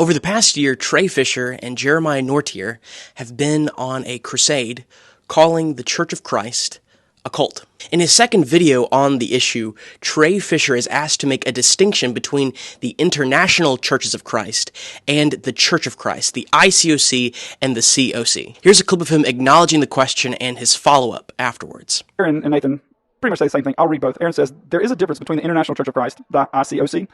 Over the past year, Trey Fisher and Jeremiah Nortier have been on a crusade calling the Church of Christ a cult. In his second video on the issue, Trey Fisher is asked to make a distinction between the International Churches of Christ and the Church of Christ, the ICOC and the COC. Here's a clip of him acknowledging the question and his follow-up afterwards. Aaron and Nathan pretty much say the same thing. I'll read both. Aaron says, there is a difference between the International Church of Christ, the ICOC,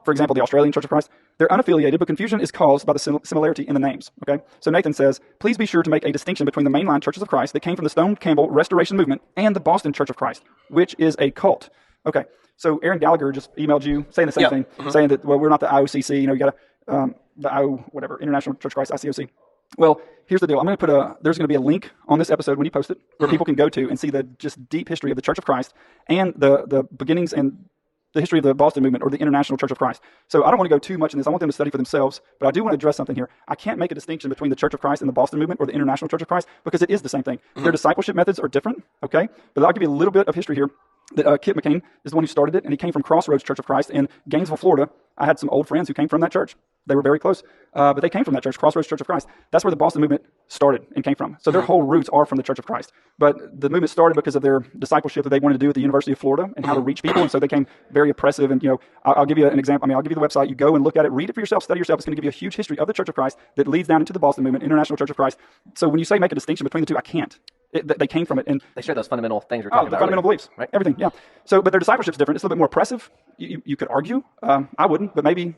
for example, the Australian Church of Christ. They're unaffiliated, but confusion is caused by the similarity in the names. Okay, so Nathan says, please be sure to make a distinction between the mainline Churches of Christ that came from the Stone Campbell Restoration Movement and the Boston Church of Christ, which is a cult. Okay, so Aaron Gallagher just emailed you saying the same thing, saying that, well, we're not the IOCC, you got to, International Church of Christ, ICOC. Well, here's the deal. I'm going to put there's going to be a link on this episode when you post it where people can go to and see the just deep history of the Church of Christ and the beginnings and the history of the Boston movement or the International Church of Christ. So I don't want to go too much in this. I want them to study for themselves, but I do want to address something here. I can't make a distinction between the Church of Christ and the Boston movement or the International Church of Christ because it is the same thing. Their discipleship methods are different, okay? But I'll give you a little bit of history here. That Kip McCain is the one who started it, and he came from Crossroads Church of Christ in Gainesville, Florida. I had some old friends who came from that church. They were very close, but they came from that church, Crossroads Church of Christ. That's where the Boston movement started and came from. So their whole roots are from the Church of Christ. But the movement started because of their discipleship that they wanted to do at the University of Florida and how to reach people, and so they became very oppressive. And, I'll give you an example. I'll give you the website. You go and look at it, read it for yourself, study yourself. It's going to give you a huge history of the Church of Christ that leads down into the Boston movement, International Church of Christ. So when you say make a distinction between the two, I can't. They came from it, and they share those fundamental things we're talking about. Fundamental beliefs, right? Everything, yeah. So, but their discipleship's different. It's a little bit more oppressive. You could argue. I wouldn't, but maybe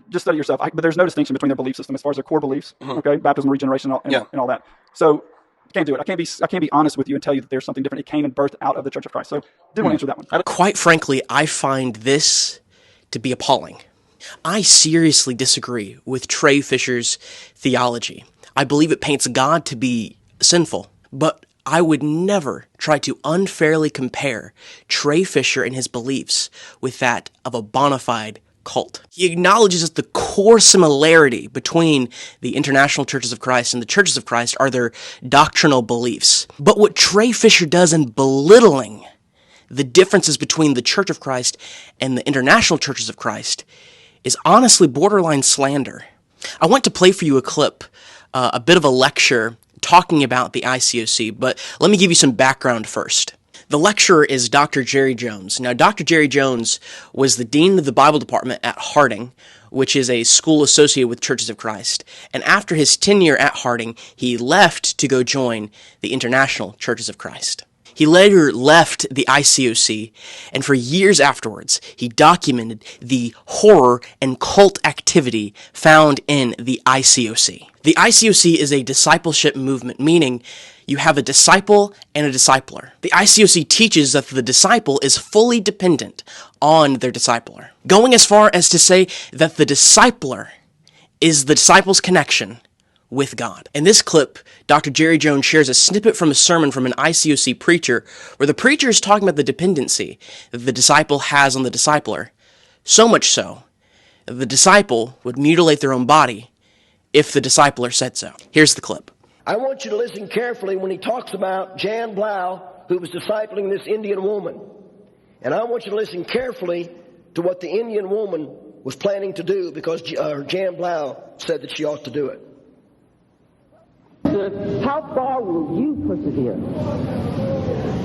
just study yourself. But there's no distinction between their belief system as far as their core beliefs. Okay, baptism, regeneration, and all that. So, can't do it. I can't be honest with you and tell you that there's something different. It came and birthed out of the Church of Christ. So, did want to answer that one. Quite frankly, I find this to be appalling. I seriously disagree with Trey Fisher's theology. I believe it paints God to be sinful, but I would never try to unfairly compare Trey Fisher and his beliefs with that of a bonafide cult. He acknowledges that the core similarity between the International Churches of Christ and the Churches of Christ are their doctrinal beliefs. But what Trey Fisher does in belittling the differences between the Church of Christ and the International Churches of Christ is honestly borderline slander. I want to play for you a clip, a bit of a lecture talking about the ICOC, but let me give you some background first. The lecturer is Dr. Jerry Jones. Now, Dr. Jerry Jones was the dean of the Bible department at Harding, which is a school associated with Churches of Christ. And after his tenure at Harding, he left to go join the International Churches of Christ. He later left the ICOC, and for years afterwards, he documented the horror and cult activity found in the ICOC. The ICOC is a discipleship movement, meaning you have a disciple and a discipler. The ICOC teaches that the disciple is fully dependent on their discipler, going as far as to say that the discipler is the disciple's connection with God. In this clip, Dr. Jerry Jones shares a snippet from a sermon from an ICOC preacher where the preacher is talking about the dependency that the disciple has on the discipler, so much so that the disciple would mutilate their own body if the discipler said so. Here's the clip. I want you to listen carefully when he talks about Jan Blau, who was discipling this Indian woman. And I want you to listen carefully to what the Indian woman was planning to do because Jan Blau said that she ought to do it. How far will you persevere?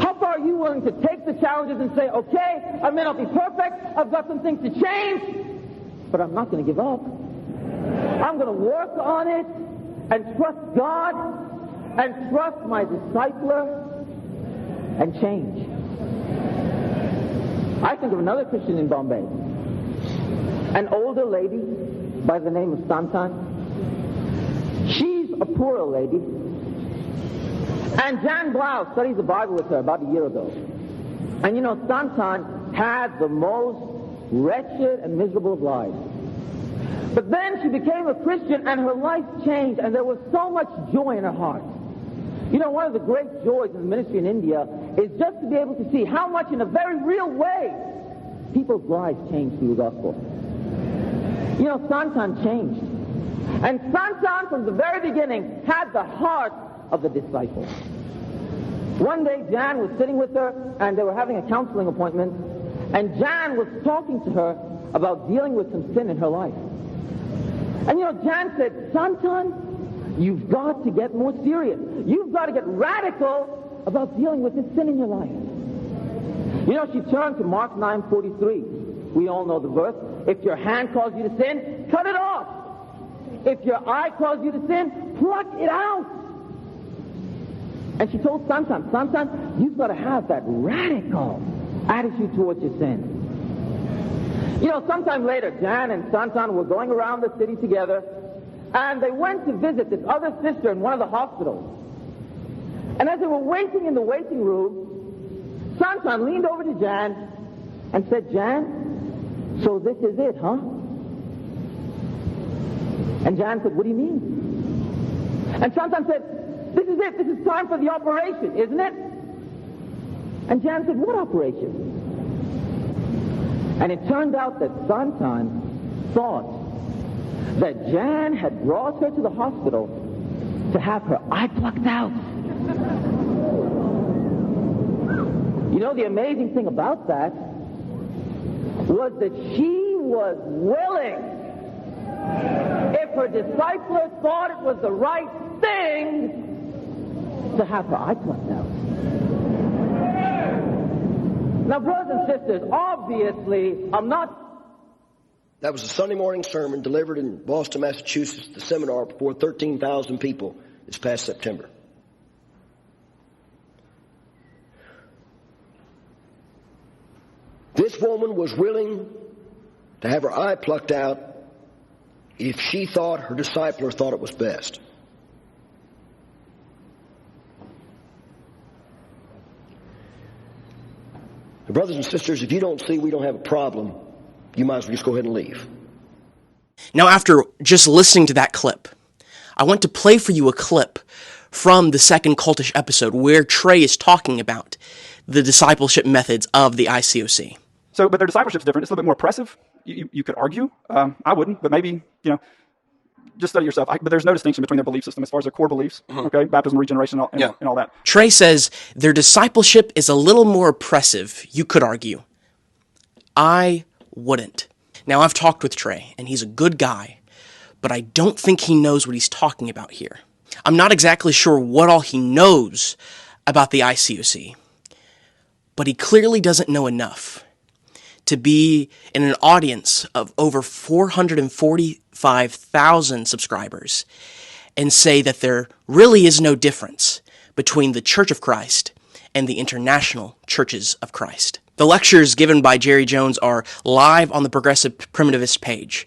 How far are you willing to take the challenges and say, okay, I may not be perfect, I've got some things to change, but I'm not going to give up. I'm going to work on it and trust God and trust my discipler and change. I think of another Christian in Bombay, an older lady by the name of Santan. She's a poorer lady, and Jan Blau studied the Bible with her about a year ago. And Santan had the most wretched and miserable of lives. But then she became a Christian and her life changed, and there was so much joy in her heart. One of the great joys in the ministry in India is just to be able to see how much in a very real way people's lives changed through the gospel. Santan changed. And Santan, from the very beginning, had the heart of the disciple. One day, Jan was sitting with her, and they were having a counseling appointment, and Jan was talking to her about dealing with some sin in her life. And Jan said, son, you've got to get more serious. You've got to get radical about dealing with this sin in your life. She turned to Mark 9:43. We all know the verse. If your hand calls you to sin, cut it off. If your eye calls you to sin, pluck it out. And she told Santan, you've got to have that radical attitude towards your sin. Sometime later, Jan and Santan were going around the city together, and they went to visit this other sister in one of the hospitals. And as they were waiting in the waiting room, Santan leaned over to Jan and said, Jan, so this is it, huh? And Jan said, what do you mean? And Santan said, this is it. This is time for the operation, isn't it? And Jan said, what operation? And it turned out that Santan thought that Jan had brought her to the hospital to have her eye plucked out. The amazing thing about that was that she was willing. If her disciples thought it was the right thing to have her eye plucked out. Now, brothers and sisters, obviously, I'm not... That was a Sunday morning sermon delivered in Boston, Massachusetts, the seminar before 13,000 people this past September. This woman was willing to have her eye plucked out if she thought her discipler thought it was best. Now, brothers and sisters, if you don't see we don't have a problem, you might as well just go ahead and leave. Now, after just listening to that clip, I want to play for you a clip from the second Cultish episode where Trey is talking about the discipleship methods of the ICOC. So, but their discipleship's different. It's a little bit more oppressive. You could argue. I wouldn't, but maybe, just study yourself. But there's no distinction between their belief system as far as their core beliefs, okay? Baptism, regeneration, and all that. Trey says their discipleship is a little more oppressive, you could argue. I wouldn't. Now, I've talked with Trey, and he's a good guy, but I don't think he knows what he's talking about here. I'm not exactly sure what all he knows about the ICOC, but he clearly doesn't know enough to be in an audience of over 445,000 subscribers and say that there really is no difference between the Church of Christ and the International Churches of Christ. The lectures given by Jerry Jones are live on the Progressive Primitivist page.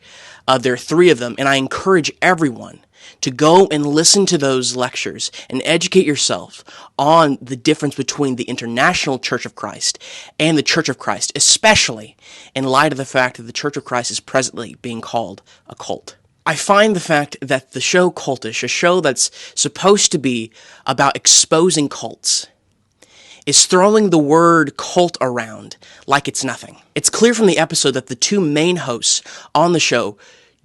There are 3 of them, and I encourage everyone to go and listen to those lectures and educate yourself on the difference between the International Church of Christ and the Church of Christ, especially in light of the fact that the Church of Christ is presently being called a cult. I find the fact that the show Cultish, a show that's supposed to be about exposing cults, is throwing the word cult around like it's nothing. It's clear from the episode that the 2 main hosts on the show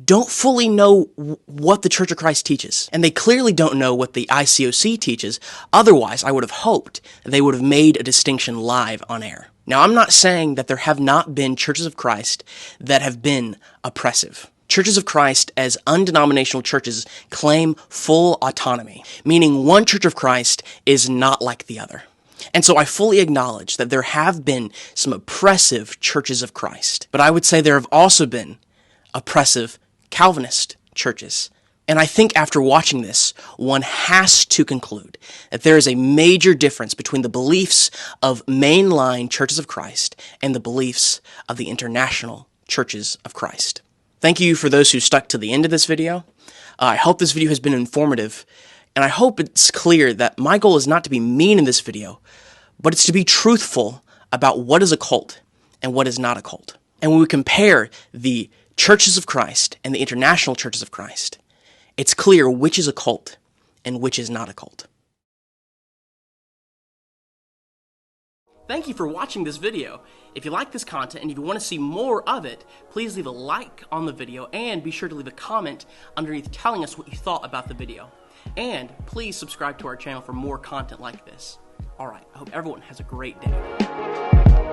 don't fully know what the Church of Christ teaches. And they clearly don't know what the ICOC teaches. Otherwise, I would have hoped they would have made a distinction live on air. Now, I'm not saying that there have not been churches of Christ that have been oppressive. Churches of Christ as undenominational churches claim full autonomy, meaning one Church of Christ is not like the other. And so I fully acknowledge that there have been some oppressive churches of Christ. But I would say there have also been oppressive Calvinist churches. And I think after watching this, one has to conclude that there is a major difference between the beliefs of mainline churches of Christ and the beliefs of the International Churches of Christ. Thank you for those who stuck to the end of this video. I hope this video has been informative, and I hope it's clear that my goal is not to be mean in this video, but it's to be truthful about what is a cult and what is not a cult. And when we compare the Churches of Christ and the International Churches of Christ, it's clear which is a cult and which is not a cult. Thank you for watching this video. If you like this content and if you want to see more of it, please leave a like on the video and be sure to leave a comment underneath telling us what you thought about the video. And please subscribe to our channel for more content like this. Alright, I hope everyone has a great day.